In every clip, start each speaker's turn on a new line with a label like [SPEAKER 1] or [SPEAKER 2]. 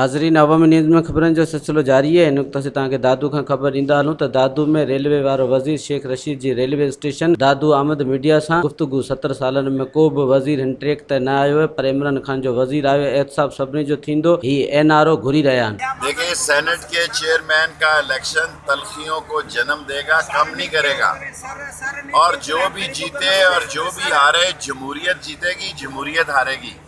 [SPEAKER 1] नाज़रीन, अवामी न्यूज़ में ख़बरनि जो सिलसिलो जारी है। इन वक़्त से तव्हांखे दादू खां ख़बर ॾींदा हलूं त दादू में रेलवे वारो वज़ीर शेख रशीद जी रेलवे स्टेशन दादू आमद मीडिया सां गुफ़्तगू 70 सालनि में को बि वज़ीर हिन ट्रैक ते न आयो है, पर इमरान खान जो वज़ीर आयो, एहतसाब सभिनी जो थींदो, ही NRO घुरी रहिया आहिनि।
[SPEAKER 2] देखिए, सेनेट के चेयरमैन का इलेक्शन तलखियों को जन्म देगा, कम नहीं करेगा। और जो भी जीते और जो भी हारे, जमहूरियत जीतेगी, जमहूरियत हारेगी।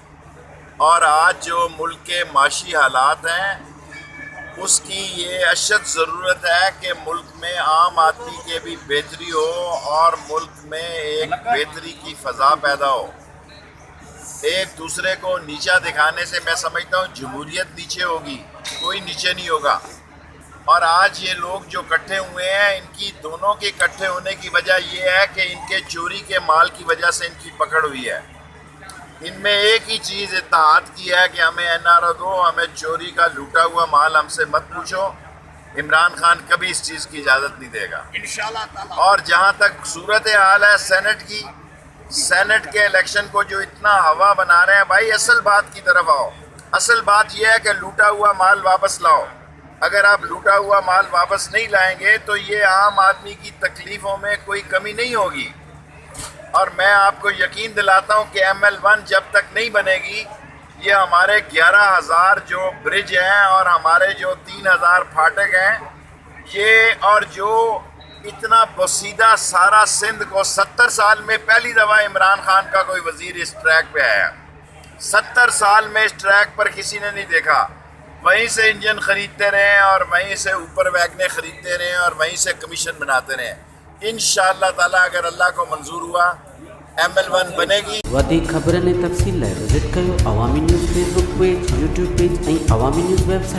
[SPEAKER 2] और आज जो मुल्क के माशी हालात हैं उसकी ये अशद ज़रूरत है कि मुल्क में आम आदमी के भी बेहतरी हो और मुल्क में एक बेहतरी की फ़ज़ा पैदा हो। एक दूसरे को नीचा दिखाने से मैं समझता हूँ जमहूरियत नीचे होगी, कोई नीचे नहीं होगा। और आज ये लोग जो इकट्ठे हुए हैं, इनकी दोनों के इकट्ठे होने की वजह ये है कि इनके चोरी के माल की वजह से इनकी पकड़ हुई है। इनमें एक ही चीज़ इत्तेहाद की है कि हमें NRO दो, हमें चोरी का लूटा हुआ माल हमसे मत पूछो। इमरान खान कभी इस चीज़ की इजाज़त नहीं देगा इंशाअल्लाह। और जहाँ तक सूरत हाल है सेनेट की, सेनेट के इलेक्शन को जो इतना हवा बना रहे हैं, भाई असल बात की तरफ आओ। असल बात यह है कि लूटा हुआ माल वापस लाओ। अगर आप लूटा हुआ माल वापस नहीं लाएंगे तो ये आम आदमी की तकलीफ़ों में कोई कमी नहीं होगी। और मैं आपको यकीन दिलाता हूँ कि ML1 जब तक नहीं बनेगी, ये हमारे 11,000 जो ब्रिज हैं और हमारे जो 3,000 फाटक हैं, ये और जो इतना बसीदा सारा सिंध को 70 साल में पहली दफ़ा इमरान खान का कोई वज़ीर इस ट्रैक पे आया। 70 साल में इस ट्रैक पर किसी ने नहीं देखा। वहीं से इंजन ख़रीदते रहें और वहीं से ऊपर वैगने ख़रीदते रहें और वहीं से कमीशन बनाते रहें। इंशाअल्लाह ताला अगर अल्लाह को मंजूर हुआ ML1 बनेगी।
[SPEAKER 1] वधीक ख़बरनि ऐं तफ़सील लाइ विज़िट कयो Awami news Facebook page, YouTube page ऐं अवामी न्यूज़ वेबसाइट।